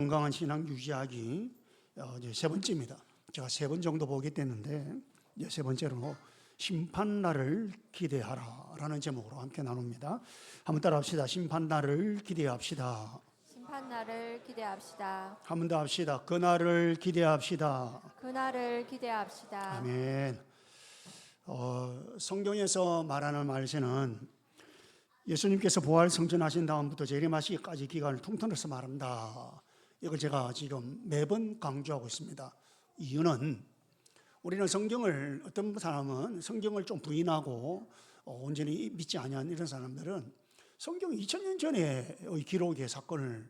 건강한 신앙 유지하기 이제 세 번째입니다. 제가 세 번 정도 보게 됐는데 이제 세 번째로 심판날을 기대하라라는 제목으로 함께 나눕니다. 한번 따라합시다. 심판날을 기대합시다. 심판날을 기대합시다. 한 번 더 합시다. 그날을 기대합시다. 그날을 기대합시다. 아멘. 성경에서 말하는 말씀은 예수님께서 부활 성천하신 다음부터 재림하시기까지 기간을 통틀어서 말한다. 이걸 제가 지금 매번 강조하고 있습니다. 이유는 우리는 성경을, 어떤 사람은 성경을 좀 부인하고 온전히 믿지 아니한 이런 사람들은 성경 2000년 전의 기록의 사건을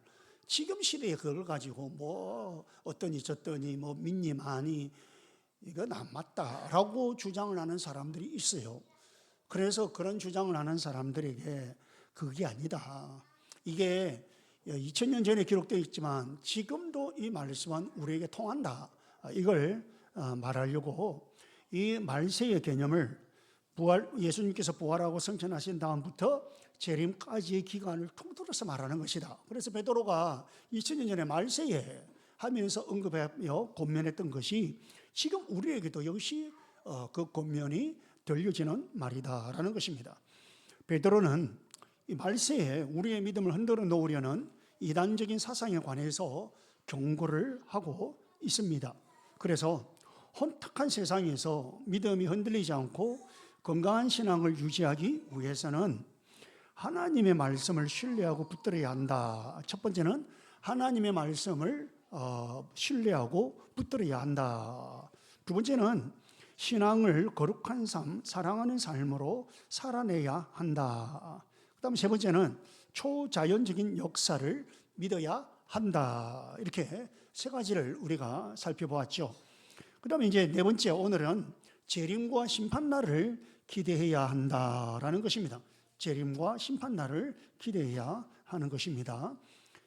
지금 시대에 그걸 가지고 뭐 어떠니 저떠니 뭐 믿니 마니 이건 안 맞다라고 주장을 하는 사람들이 있어요. 그래서 그런 주장을 하는 사람들에게 그게 아니다. 이게 2000년 전에 기록되어 있지만 지금도 이 말씀은 우리에게 통한다. 이걸 말하려고 이 말세의 개념을 예수님께서 부활하고 승천하신 다음부터 재림까지의 기간을 통틀어서 말하는 것이다. 그래서 베드로가 2000년 전에 말세에 하면서 언급하며 권면했던 것이 지금 우리에게도 역시 그 권면이 들려지는 말이다라는 것입니다. 베드로는 이 말세에 우리의 믿음을 흔들어 놓으려는 이단적인 사상에 관해서 경고를 하고 있습니다. 그래서 혼탁한 세상에서 믿음이 흔들리지 않고 건강한 신앙을 유지하기 위해서는 하나님의 말씀을 신뢰하고 붙들어야 한다. 첫 번째는 하나님의 말씀을 신뢰하고 붙들어야 한다. 두 번째는 신앙을 거룩한 삶, 사랑하는 삶으로 살아내야 한다. 그 다음 세 번째는 초자연적인 역사를 믿어야 한다. 이렇게 세 가지를 우리가 살펴보았죠. 그 다음에 이제 네 번째, 오늘은 재림과 심판날을 기대해야 한다라는 것입니다. 재림과 심판날을 기대해야 하는 것입니다.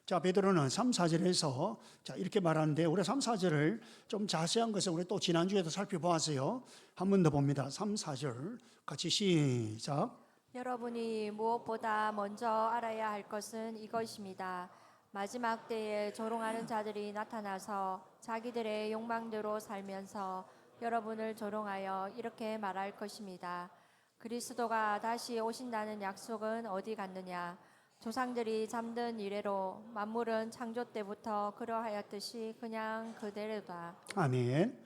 자, 베드로는 3, 4절에서 이렇게 말하는데, 우리 3, 4절을 좀 자세한 것을 우리 또 지난주에도 살펴보았어요. 한 번 더 봅니다. 3, 4절 같이 시작. 여러분이 무엇보다 먼저 알아야 할 것은 이것입니다. 마지막 때에 조롱하는 자들이 나타나서 자기들의 욕망대로 살면서 여러분을 조롱하여 이렇게 말할 것입니다. 그리스도가 다시 오신다는 약속은 어디 갔느냐? 조상들이 잠든 이래로 만물은 창조 때부터 그러하였듯이 그냥 그대로다. 아멘.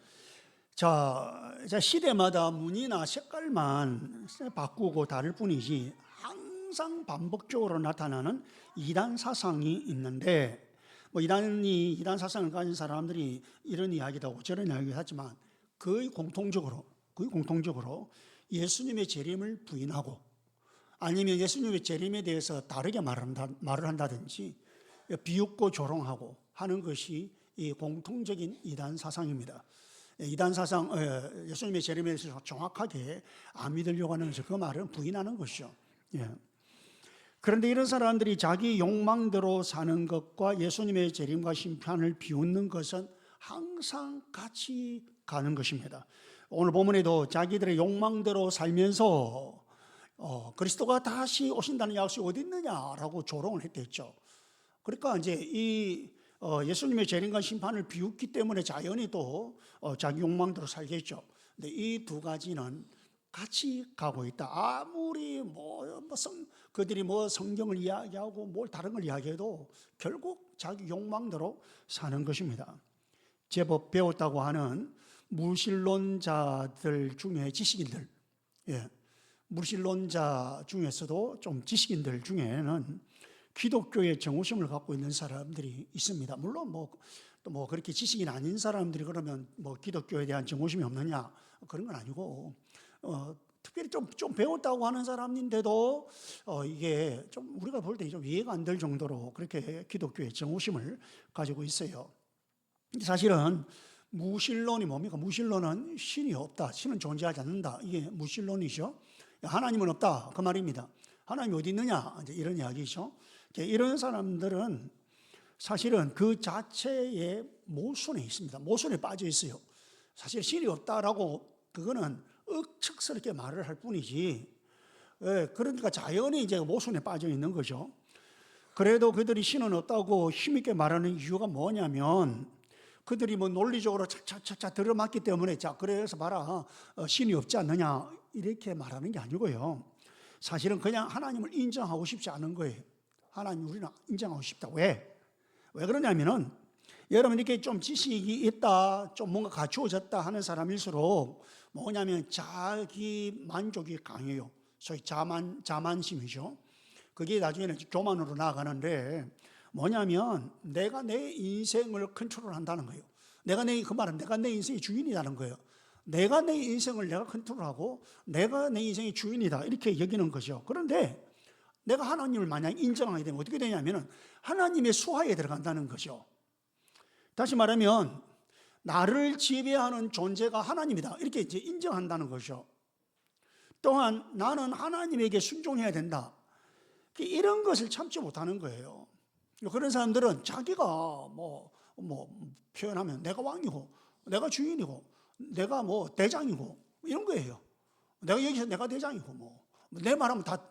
자, 시대마다 문이나 색깔만 바꾸고 다를 뿐이지 항상 반복적으로 나타나는 이단 사상이 있는데, 뭐 이단 사상을 가진 사람들이 이런 이야기도 하고 저런 이야기도 하지만 거의 공통적으로 예수님의 재림을 부인하고 아니면 예수님의 재림에 대해서 다르게 말을 한다든지 비웃고 조롱하고 하는 것이 이 공통적인 이단 사상입니다. 이단 사상, 예수님의 재림에 대해서 정확하게 안 믿으려고 하는 그 말은 부인하는 것이죠. 예. 그런데 이런 사람들이 자기 욕망대로 사는 것과 예수님의 재림과 심판을 비웃는 것은 항상 같이 가는 것입니다. 오늘 본문에도 자기들의 욕망대로 살면서 그리스도가 다시 오신다는 약속이 어디 있느냐라고 조롱을 했댔죠. 그러니까 이제 예수님의 재림과 심판을 비웃기 때문에 자연히 또 자기 욕망대로 살겠죠. 근데 이 두 가지는 같이 가고 있다. 아무리 그들이 성경을 이야기하고 뭘 다른 걸 이야기해도 결국 자기 욕망대로 사는 것입니다. 제법 배웠다고 하는 무신론자들 중에 지식인들, 무신론자 중에서도 좀 지식인들 중에는 기독교의 정오심을 갖고 있는 사람들이 있습니다. 물론 또 그렇게 지식인 아닌 사람들이 그러면 기독교에 대한 정오심이 없느냐 그런 건 아니고, 특별히 좀 배웠다고 하는 사람인데도 이게 좀 우리가 볼 때 좀 이해가 안 될 정도로 그렇게 기독교의 정오심을 가지고 있어요. 사실은 무신론이 뭡니까? 무신론은 신이 없다, 신은 존재하지 않는다, 이게 무신론이죠. 하나님은 없다 그 말입니다. 하나님이 어디 있느냐 이제 이런 이야기죠. 이런 사람들은 사실은 그 자체의 모순에 있습니다. 모순에 빠져 있어요. 사실 신이 없다라고 그거는 억측스럽게 말을 할 뿐이지, 그러니까 자연히 이제 모순에 빠져 있는 거죠. 그래도 그들이 신은 없다고 힘있게 말하는 이유가 뭐냐면 그들이 뭐 논리적으로 차차차차 들어맞기 때문에 자 그래서 봐라 신이 없지 않느냐 이렇게 말하는 게 아니고요. 사실은 그냥 하나님을 인정하고 싶지 않은 거예요. 하나님 우리는 인정하고 싶다. 왜 그러냐면은 여러분 이렇게 좀 지식이 있다, 좀 뭔가 갖추어졌다 하는 사람일수록 뭐냐면 자기 만족이 강해요. 소위 자만심이죠. 그게 나중에는 교만으로 나아가는데 뭐냐면 내가 내 인생을 컨트롤한다는 거예요. 그 말은 내가 내 인생의 주인이라는 거예요. 내가 내 인생을 내가 컨트롤하고 내가 내 인생의 주인이다 이렇게 여기는 거죠. 그런데 내가 하나님을 만약 인정하게 되면 어떻게 되냐면 하나님의 수하에 들어간다는 거죠. 다시 말하면 나를 지배하는 존재가 하나님이다 이렇게 이제 인정한다는 거죠. 또한 나는 하나님에게 순종해야 된다. 이런 것을 참지 못하는 거예요. 그런 사람들은 자기가 뭐 표현하면 내가 왕이고 내가 주인이고 내가 뭐 대장이고 이런 거예요. 내가 여기서 내가 대장이고 내 말하면 다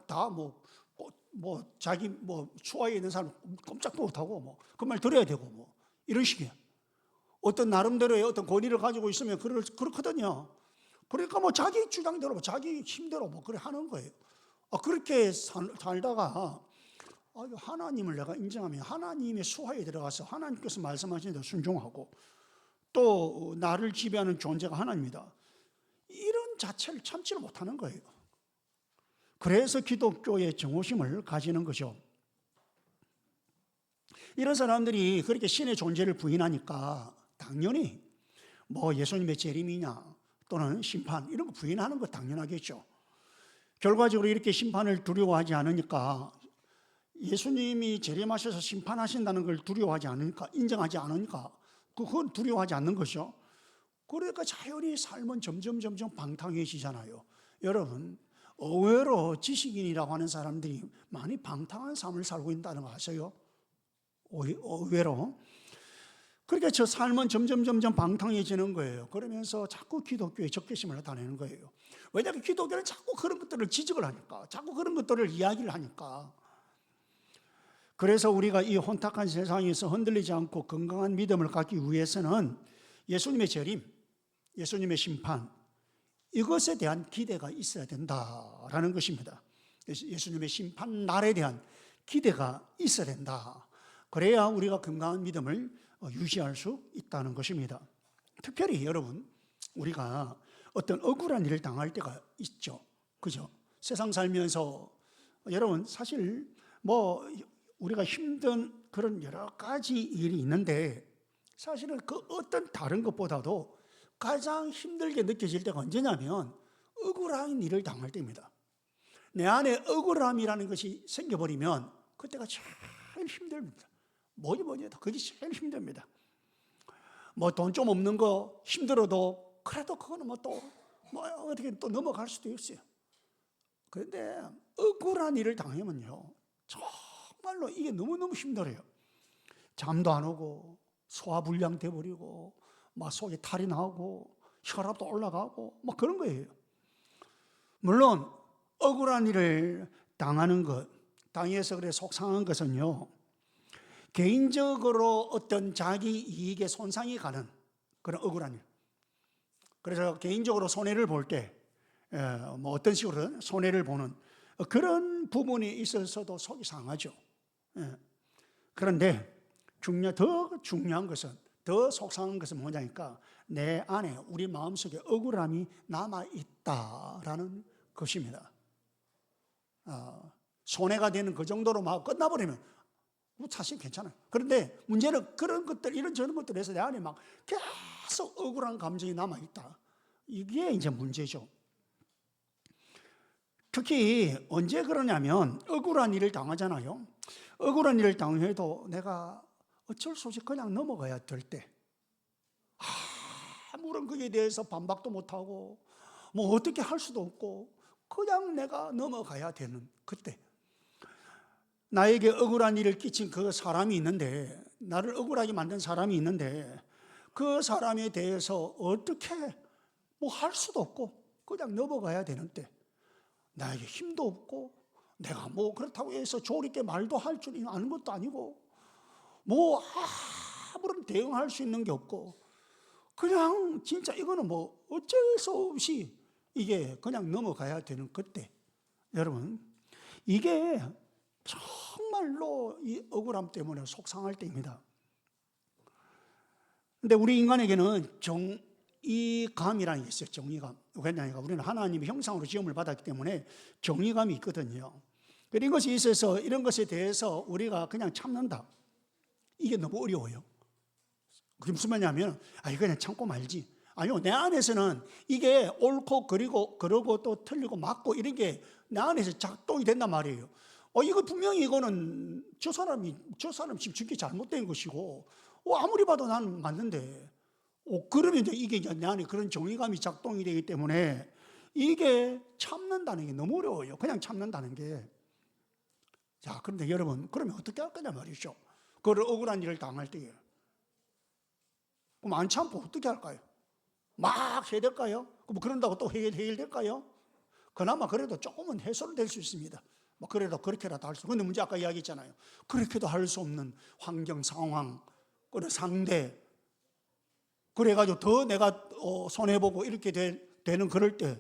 자기 수하에 있는 사람 꼼짝도 못하고 그 말 들어야 되고 이런 식이에요. 어떤 나름대로의 어떤 권위를 가지고 있으면 그렇거든요. 그러니까 자기 주장대로 자기 힘대로 그래 하는 거예요. 그렇게 살다가 하나님을 내가 인정하면 하나님의 수하에 들어가서 하나님께서 말씀하신 대로 순종하고 또 나를 지배하는 존재가 하나님이다. 이런 자체를 참지를 못하는 거예요. 그래서 기독교의 정오심을 가지는 거죠. 이런 사람들이 그렇게 신의 존재를 부인하니까 당연히 예수님의 재림이냐 또는 심판 이런 거 부인하는 거 당연하겠죠. 결과적으로 이렇게 심판을 두려워하지 않으니까 예수님이 재림하셔서 심판하신다는 걸 두려워하지 않으니까 인정하지 않으니까 그건 두려워하지 않는 것이죠. 그러니까 자연히 삶은 점점 방탕해지잖아요. 여러분 의외로 지식인이라고 하는 사람들이 많이 방탕한 삶을 살고 있다는 거 아세요? 의외로. 그러니까 저 삶은 점점 방탕해지는 거예요. 그러면서 자꾸 기독교의 적개심을 나타내는 거예요. 왜냐하면 기독교는 자꾸 그런 것들을 지적을 하니까, 자꾸 그런 것들을 이야기를 하니까. 그래서 우리가 이 혼탁한 세상에서 흔들리지 않고 건강한 믿음을 갖기 위해서는 예수님의 재림, 예수님의 심판 이것에 대한 기대가 있어야 된다라는 것입니다. 예수님의 심판 날에 대한 기대가 있어야 된다. 그래야 우리가 건강한 믿음을 유지할 수 있다는 것입니다. 특별히 여러분 우리가 어떤 억울한 일을 당할 때가 있죠. 그죠? 세상 살면서 여러분 사실 우리가 힘든 그런 여러 가지 일이 있는데 사실은 그 어떤 다른 것보다도 가장 힘들게 느껴질 때가 언제냐면 억울한 일을 당할 때입니다. 내 안에 억울함이라는 것이 생겨버리면 그때가 제일 힘듭니다. 뭐니 해도 그게 제일 힘듭니다. 돈 좀 없는 거 힘들어도 그래도 그거는 어떻게 또 넘어갈 수도 있어요. 그런데 억울한 일을 당하면요 정말로 이게 너무너무 힘들어요. 잠도 안 오고 소화불량 돼버리고 속에 탈이 나고 혈압도 올라가고 그런 거예요. 물론 억울한 일을 당하는 것, 당해서 그래 속상한 것은요 개인적으로 어떤 자기 이익에 손상이 가는 그런 억울한 일. 그래서 개인적으로 손해를 볼 때 어떤 식으로 손해를 보는 그런 부분이 있어서도 속이 상하죠. 그런데 더 중요한 것은 더 속상한 것은 뭐냐니까 내 안에 우리 마음속에 억울함이 남아있다라는 것입니다. 손해가 되는 그 정도로 끝나버리면 사실 괜찮아요. 그런데 문제는 그런 것들 이런 것들에서 내 안에 계속 억울한 감정이 남아있다. 이게 이제 문제죠. 특히 언제 그러냐면 억울한 일을 당하잖아요. 억울한 일을 당해도 내가 어쩔 수 없이 그냥 넘어가야 될 때 아무런 그에 대해서 반박도 못하고 어떻게 할 수도 없고 그냥 내가 넘어가야 되는 그때 나에게 억울한 일을 끼친 그 사람이 있는데 나를 억울하게 만든 사람이 있는데 그 사람에 대해서 어떻게 할 수도 없고 그냥 넘어가야 되는 때 나에게 힘도 없고 내가 뭐 그렇다고 해서 조리께 말도 할 줄 아는 것도 아니고 뭐 아무런 대응할 수 있는 게 없고 그냥 진짜 이거는 뭐 어쩔 수 없이 이게 그냥 넘어가야 되는 그때, 여러분 이게 정말로 이 억울함 때문에 속상할 때입니다. 근데 우리 인간에게는 정의감이라는 게 있어요. 정의감. 왜냐하면 우리는 하나님의 형상으로 지음을 받았기 때문에 정의감이 있거든요. 이런 것이 있어서 이런 것에 대해서 우리가 그냥 참는다, 이게 너무 어려워요. 그게 무슨 말이냐면 이거 그냥 참고 말지. 아니요, 내 안에서는 이게 옳고 그러고 또 틀리고 맞고 이런 게 내 안에서 작동이 된단 말이에요. 이거 분명히 이거는 저 사람이 지금 저게 잘못된 것이고 아무리 봐도 나는 맞는데 그러면 이게 내 안에 그런 정의감이 작동이 되기 때문에 이게 참는다는 게 너무 어려워요. 그냥 참는다는 게. 자, 그런데 여러분, 그러면 어떻게 할 거냐 말이죠. 그걸 억울한 일을 당할 때에 그럼 안 참고 어떻게 할까요? 막 해야 될까요? 그럼 그런다고 또 해결될까요? 그나마 그래도 조금은 해소될 수 있습니다. 뭐 그래도 그렇게라도 할 수. 근데 문제 아까 이야기했잖아요. 그렇게도 할 수 없는 환경, 상황, 그리고 상대, 그래가지고 더 내가 손해보고 이렇게 되는 그럴 때,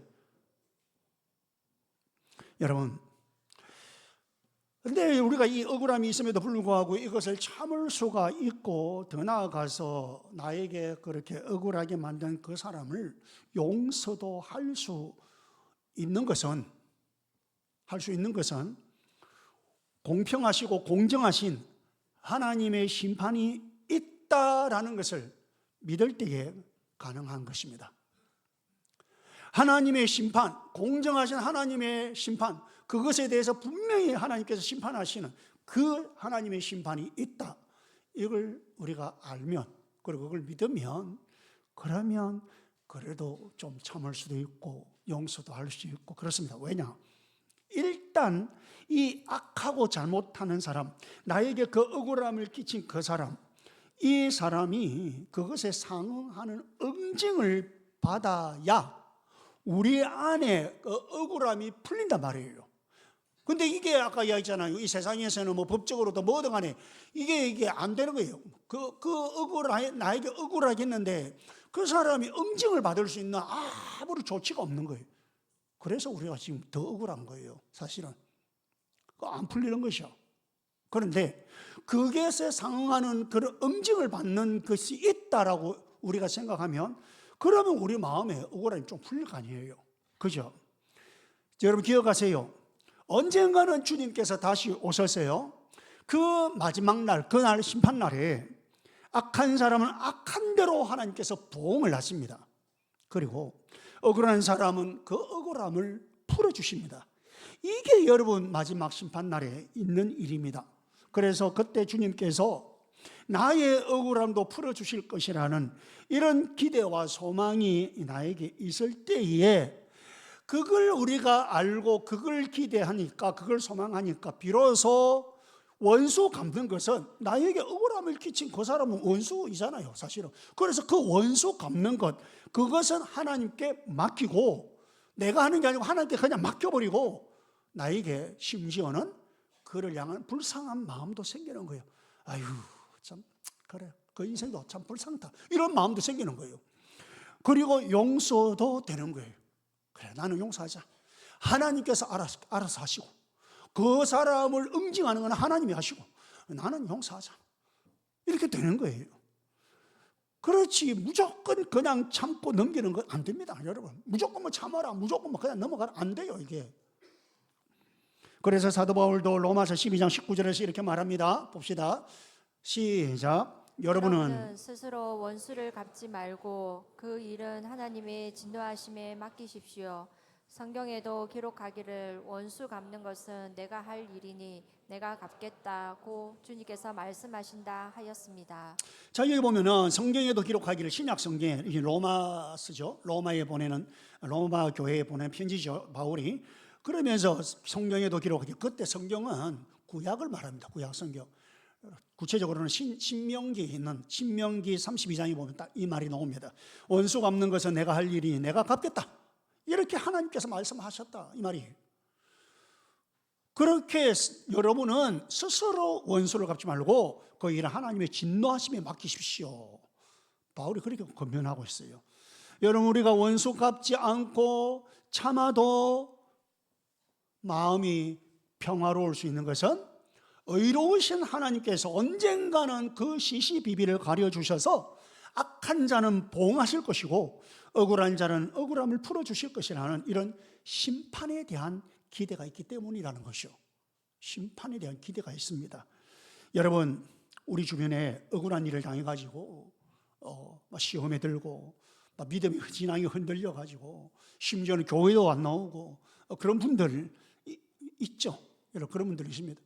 여러분, 근데 우리가 이 억울함이 있음에도 불구하고 이것을 참을 수가 있고 더 나아가서 나에게 그렇게 억울하게 만든 그 사람을 용서도 할 수 있는 것은 공평하시고 공정하신 하나님의 심판이 있다라는 것을 믿을 때에 가능한 것입니다. 하나님의 심판, 공정하신 하나님의 심판, 그것에 대해서 분명히 하나님께서 심판하시는 그 하나님의 심판이 있다, 이걸 우리가 알면, 그리고 그걸 믿으면, 그러면 그래도 좀 참을 수도 있고 용서도 할 수 있고 그렇습니다. 왜냐? 일단 이 악하고 잘못하는 사람, 나에게 그 억울함을 끼친 그 사람, 이 사람이 그것에 상응하는 응징을 받아야 우리 안에 그 억울함이 풀린단 말이에요. 근데 이게 아까 이야기했잖아요. 이 세상에서는 뭐 법적으로도 뭐든 간에 이게 안 되는 거예요. 나에게 억울하게 했는데 그 사람이 응징을 받을 수 있는 아무런 조치가 없는 거예요. 그래서 우리가 지금 더 억울한 거예요. 사실은 안 풀리는 것이요. 그런데 그것에 상응하는 그런 응징을 받는 것이 있다라고 우리가 생각하면, 그러면 우리 마음에 억울함이 좀 풀릴 거 아니에요. 그죠? 여러분 기억하세요. 언젠가는 주님께서 다시 오셔서요, 그 마지막 날, 그날 심판날에 악한 사람은 악한 대로 하나님께서 보응을 하십니다. 그리고 억울한 사람은 그 억울함을 풀어주십니다. 이게 여러분 마지막 심판날에 있는 일입니다. 그래서 그때 주님께서 나의 억울함도 풀어주실 것이라는 이런 기대와 소망이 나에게 있을 때에, 그걸 우리가 알고 그걸 기대하니까, 그걸 소망하니까 비로소 원수 갚는 것은, 나에게 억울함을 끼친 그 사람은 원수이잖아요, 사실은. 그래서 그 원수 갚는 것, 그것은 하나님께 맡기고, 내가 하는 게 아니고 하나님께 그냥 맡겨버리고, 나에게 심지어는 그를 향한 불쌍한 마음도 생기는 거예요. 아유, 참 그래, 그 인생도 참 불쌍하다, 이런 마음도 생기는 거예요. 그리고 용서도 되는 거예요. 그래, 나는 용서하자. 하나님께서 알아서 하시고, 그 사람을 응징하는 건 하나님이 하시고, 나는 용서하자. 이렇게 되는 거예요. 그렇지, 무조건 그냥 참고 넘기는 건 안 됩니다, 여러분. 무조건 뭐 참아라, 무조건 뭐 그냥 넘어가라, 안 돼요, 이게. 그래서 사도 바울도 로마서 12장 19절에서 이렇게 말합니다. 봅시다. 시작. 여러분은 스스로 원수를 갚지 말고 그 일은 하나님의 진노하심에 맡기십시오. 성경에도 기록하기를 원수 갚는 것은 내가 할 일이니 내가 갚겠다고 주님께서 말씀하신다 하였습니다. 자, 여기 보면은 성경에도 기록하기를, 신약 성경에, 이게 로마서죠. 로마 교회에 보낸 편지죠, 바울이. 그러면서 성경에도 기록하기, 그때 성경은 구약을 말합니다. 구약 성경. 구체적으로는 신명기에 있는 신명기 32장에 보면 딱 이 말이 나옵니다. 원수 갚는 것은 내가 할 일이니 내가 갚겠다, 이렇게 하나님께서 말씀하셨다, 이 말이에요. 그렇게 여러분은 스스로 원수를 갚지 말고 그 일은 하나님의 진노하심에 맡기십시오. 바울이 그렇게 권면하고 있어요. 여러분, 우리가 원수 갚지 않고 참아도 마음이 평화로울 수 있는 것은 의로우신 하나님께서 언젠가는 그 시시비비를 가려주셔서 악한 자는 보응하실 것이고 억울한 자는 억울함을 풀어주실 것이라는 이런 심판에 대한 기대가 있기 때문이라는 것이요. 심판에 대한 기대가 있습니다. 여러분, 우리 주변에 억울한 일을 당해가지고 시험에 들고 믿음이 진앙이 흔들려가지고 심지어는 교회도 안 나오고 그런 분들 있죠. 여러분, 그런 분들 있습니다.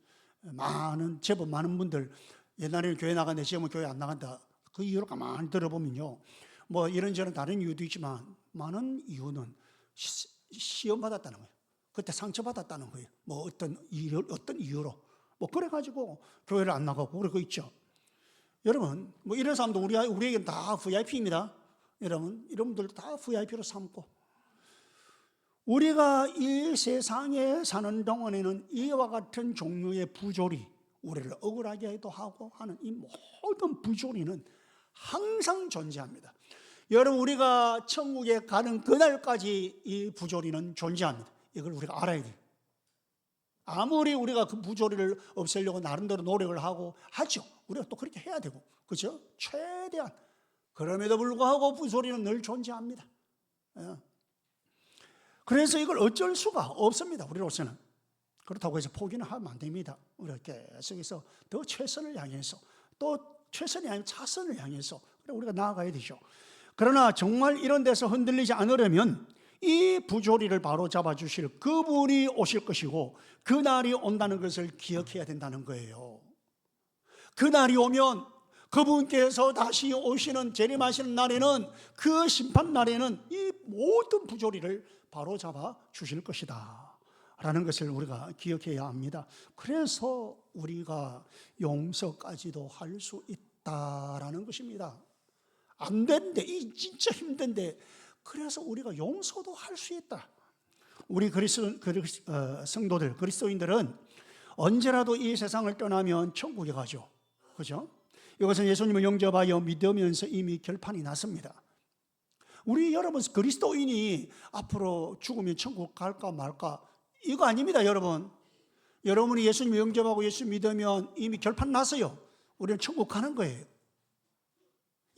제법 많은 분들 옛날에는 교회 나간다, 지금은 교회 안 나간다. 그 이유를 가만히 들어보면요, 뭐 이런저런 다른 이유도 있지만 많은 이유는 시험 받았다는 거예요. 그때 상처 받았다는 거예요. 뭐 어떤 이유로 뭐 그래가지고 교회를 안 나가고 그러고 있죠. 여러분, 뭐 이런 사람도 우리에게는 다 VIP입니다. 여러분, 이런 분들도 다 VIP로 삼고, 우리가 이 세상에 사는 동안에는 이와 같은 종류의 부조리, 우리를 억울하게도 하고 하는 이 모든 부조리는 항상 존재합니다. 여러분, 우리가 천국에 가는 그날까지 이 부조리는 존재합니다. 이걸 우리가 알아야 돼요. 아무리 우리가 그 부조리를 없애려고 나름대로 노력을 하죠. 우리가 또 그렇게 해야 되고, 그렇죠? 최대한. 그럼에도 불구하고 부조리는 늘 존재합니다. 그래서 이걸 어쩔 수가 없습니다, 우리로서는. 그렇다고 해서 포기는 하면 안 됩니다. 우리가 계속해서 더 최선을 향해서, 또 최선이 아니면 차선을 향해서 우리가 나아가야 되죠. 그러나 정말 이런 데서 흔들리지 않으려면 이 부조리를 바로 잡아주실 그분이 오실 것이고, 그날이 온다는 것을 기억해야 된다는 거예요. 그날이 오면 그분께서 다시 오시는, 재림하시는 날에는, 그 심판 날에는 이 모든 부조리를 바로 잡아 주실 것이다 라는 것을 우리가 기억해야 합니다. 그래서 우리가 용서까지도 할 수 있다라는 것입니다. 안 되는데, 이 진짜 힘든데, 그래서 우리가 용서도 할 수 있다. 우리 성도들, 그리스도인들은 언제라도 이 세상을 떠나면 천국에 가죠. 그죠? 이것은 예수님을 영접하여 믿으면서 이미 결판이 났습니다. 우리 여러분, 그리스도인이 앞으로 죽으면 천국 갈까 말까, 이거 아닙니다, 여러분. 여러분이 예수님을 영접하고 예수 믿으면 이미 결판 났어요. 우리는 천국 가는 거예요.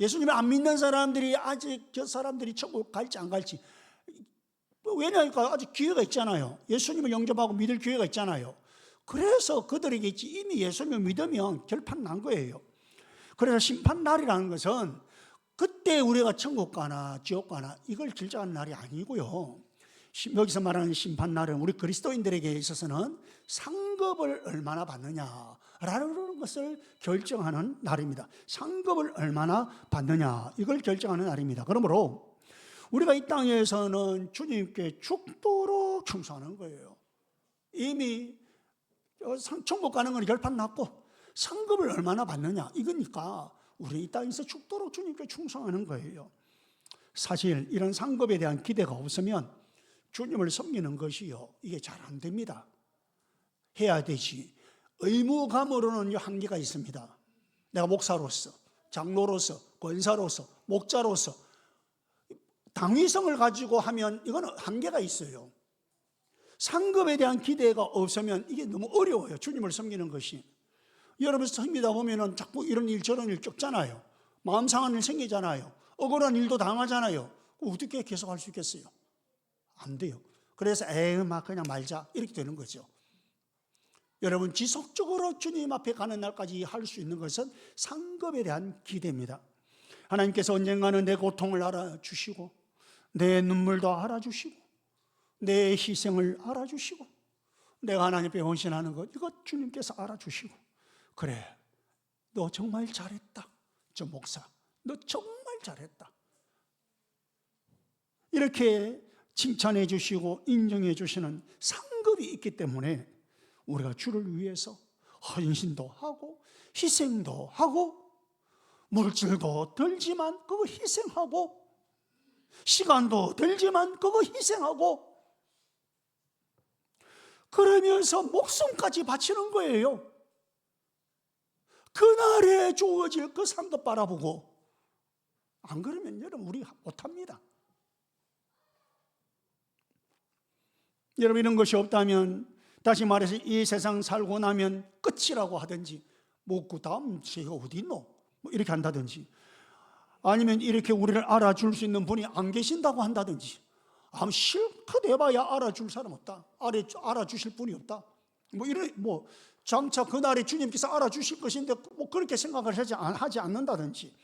예수님을 안 믿는 사람들이 아직 저 사람들이 천국 갈지 안 갈지, 왜냐니까 아직 기회가 있잖아요. 예수님을 영접하고 믿을 기회가 있잖아요. 그래서 그들에게 이미 예수님을 믿으면 결판 난 거예요. 그래서 심판날이라는 것은 그때 우리가 천국 가나 지옥 가나 이걸 결정하는 날이 아니고요. 여기서 말하는 심판날은 우리 그리스도인들에게 있어서는 상급을 얼마나 받느냐라는 것을 결정하는 날입니다. 상급을 얼마나 받느냐, 이걸 결정하는 날입니다. 그러므로 우리가 이 땅에서는 주님께 죽도록 충성하는 거예요. 이미 천국 가는 건 결판 났고, 상급을 얼마나 받느냐, 이거니까 우리 이 땅에서 죽도록 주님께 충성하는 거예요. 사실 이런 상급에 대한 기대가 없으면 주님을 섬기는 것이요, 이게 잘 안 됩니다. 해야 되지. 의무감으로는 한계가 있습니다. 내가 목사로서, 장로로서, 권사로서, 목자로서 당위성을 가지고 하면 이건 한계가 있어요. 상급에 대한 기대가 없으면 이게 너무 어려워요, 주님을 섬기는 것이. 여러분, 섬기다 보면 자꾸 이런 일 저런 일 겪잖아요. 마음 상한 일 생기잖아요. 억울한 일도 당하잖아요. 어떻게 계속 할 수 있겠어요? 안 돼요. 그래서 그냥 말자, 이렇게 되는 거죠. 여러분, 지속적으로 주님 앞에 가는 날까지 할 수 있는 것은 상급에 대한 기대입니다. 하나님께서 언젠가는 내 고통을 알아주시고, 내 눈물도 알아주시고, 내 희생을 알아주시고, 내가 하나님 앞에 헌신하는 것, 이것 주님께서 알아주시고, 그래, 너 정말 잘했다, 저 목사, 너 정말 잘했다, 이렇게 칭찬해 주시고 인정해 주시는 상급이 있기 때문에 우리가 주를 위해서 헌신도 하고 희생도 하고, 물질도 들지만 그거 희생하고, 시간도 들지만 그거 희생하고, 그러면서 목숨까지 바치는 거예요. 그날에 주어질 그 상급 바라보고, 안 그러면 여러분 우리 못합니다. 여러분 이런 것이 없다면, 다시 말해서 이 세상 살고 나면 끝이라고 하든지, 뭐 그 다음 제가 어디 있노? 뭐 이렇게 한다든지, 아니면 이렇게 우리를 알아줄 수 있는 분이 안 계신다고 한다든지, 아무 실컷 해봐야 알아줄 사람 없다, 알아주실 분이 없다, 뭐 이런, 뭐 장차 그날에 주님께서 알아주실 것인데 뭐 그렇게 생각을 하지 않는다든지,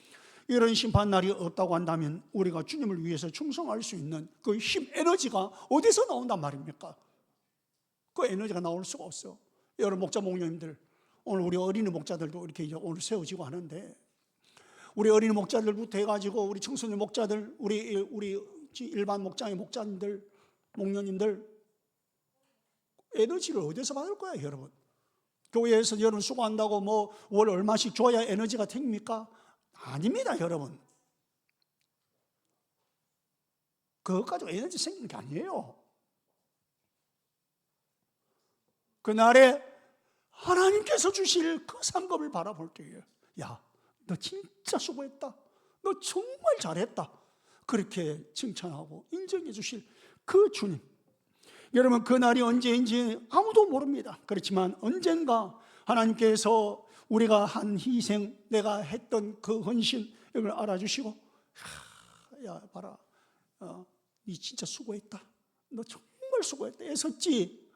이런 심판날이 없다고 한다면 우리가 주님을 위해서 충성할 수 있는 그 힘, 에너지가 어디서 나온단 말입니까? 그 에너지가 나올 수가 없어요. 여러분 목자 목녀님들, 오늘 우리 어린이 목자들도 이렇게 이제 오늘 세워지고 하는데, 우리 어린이 목자들부터 해가지고 우리 청소년 목자들, 우리 일반 목장의 목자님들, 목녀님들, 에너지를 어디서 받을 거야, 여러분? 교회에서 여러분 수고한다고 뭐 월 얼마씩 줘야 에너지가 생깁니까? 아닙니다, 여러분. 그것 가지고 에너지 생기는 게 아니에요. 그날에 하나님께서 주실 그 상급을 바라볼 때에, 야, 너 진짜 수고했다, 너 정말 잘했다, 그렇게 칭찬하고 인정해 주실 그 주님. 여러분 그날이 언제인지 아무도 모릅니다. 그렇지만 언젠가 하나님께서 우리가 한 희생, 내가 했던 그 헌신, 이걸 알아주시고, 야 봐라, 니 진짜 수고했다, 너 정말 수고했다, 애썼지,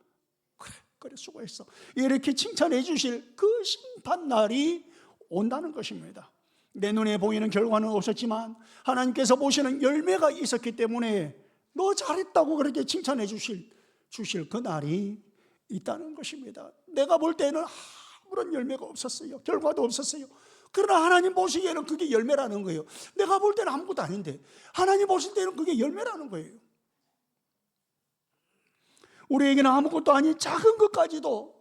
그래 수고했어, 이렇게 칭찬해 주실 그 심판날이 온다는 것입니다. 내 눈에 보이는 결과는 없었지만 하나님께서 보시는 열매가 있었기 때문에 너 잘했다고 그렇게 칭찬해 주실 그 날이 있다는 것입니다. 내가 볼 때는 아무런 열매가 없었어요. 결과도 없었어요. 그러나 하나님 보시기에는 그게 열매라는 거예요. 내가 볼 때는 아무것도 아닌데 하나님 보실 때는 그게 열매라는 거예요. 우리에게는 아무것도 아닌 작은 것까지도,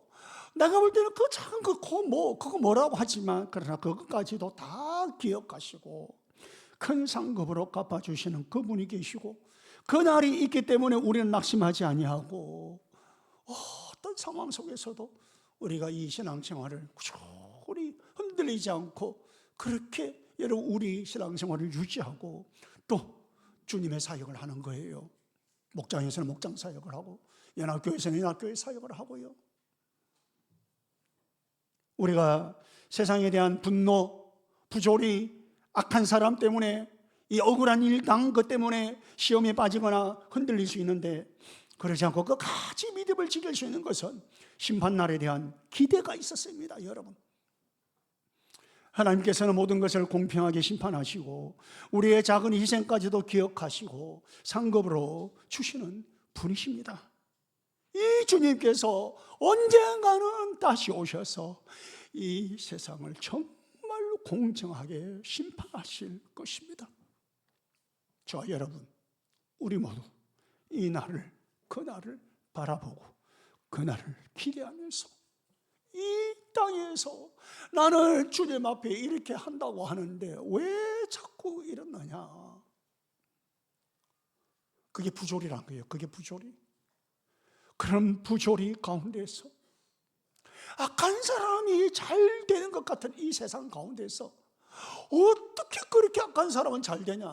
내가 볼 때는 그 작은 그거 뭐라고 하지만, 그러나 그것까지도 다 기억하시고 큰 상급으로 갚아주시는 그분이 계시고, 그날이 있기 때문에 우리는 낙심하지 아니하고 어떤 상황 속에서도 우리가 이 신앙생활을 꾸준히 흔들리지 않고 그렇게 여러분 우리 신앙생활을 유지하고 또 주님의 사역을 하는 거예요. 목장에서는 목장 사역을 하고, 연합교회에서는 연합교회 사역을 하고요. 우리가 세상에 대한 분노, 부조리, 악한 사람 때문에, 이 억울한 일 당한 것 때문에 시험에 빠지거나 흔들릴 수 있는데, 그러지 않고 끝까지 믿음을 지킬 수 있는 것은 심판날에 대한 기대가 있었습니다. 여러분, 하나님께서는 모든 것을 공평하게 심판하시고 우리의 작은 희생까지도 기억하시고 상급으로 주시는 분이십니다. 이 주님께서 언젠가는 다시 오셔서 이 세상을 정말로 공정하게 심판하실 것입니다. 저와 여러분, 우리 모두 이 날을, 그날을 바라보고 그날을 기대하면서 이 땅에서 나는 주님 앞에 이렇게 한다고 하는데 왜 자꾸 이러느냐, 그게 부조리란 거예요. 그게 부조리. 그런 부조리 가운데서, 악한 사람이 잘 되는 것 같은 이 세상 가운데서 어떻게 그렇게 악한 사람은 잘 되냐,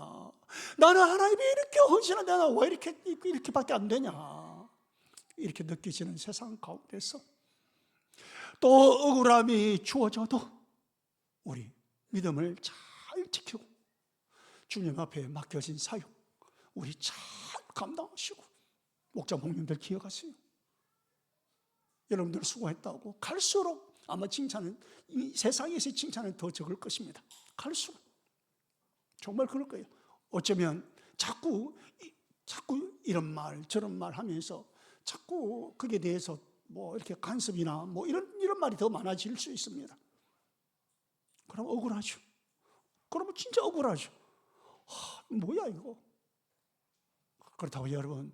나는 하나님이 이렇게 헌신한데 나는 왜 이렇게밖에 안 되냐, 이렇게 느껴지는 세상 가운데서 또 억울함이 주어져도 우리 믿음을 잘 지키고 주님 앞에 맡겨진 사역 우리 잘 감당하시고, 목자 목님들 기억하세요. 여러분들 수고했다고 갈수록 아마 칭찬은, 이 세상에서 칭찬은 더 적을 것입니다. 갈수록 정말 그럴 거예요. 어쩌면 자꾸 이런 말 저런 말 하면서 자꾸 그게 대해서 뭐 이렇게 간섭이나 뭐 이런 말이 더 많아질 수 있습니다. 그럼 억울하죠. 그러면 진짜 억울하죠. 뭐야 이거. 그렇다고 여러분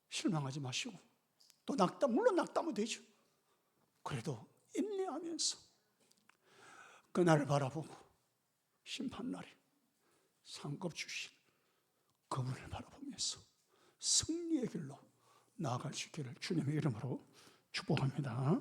실망하지 마시고, 또 물론 낙담은 되죠. 그래도 인내하면서 그날을 바라보고 심판날에 상급 주실 그분을 바라보면서 승리의 길로 나아갈 수 있기를 주님의 이름으로 축복합니다.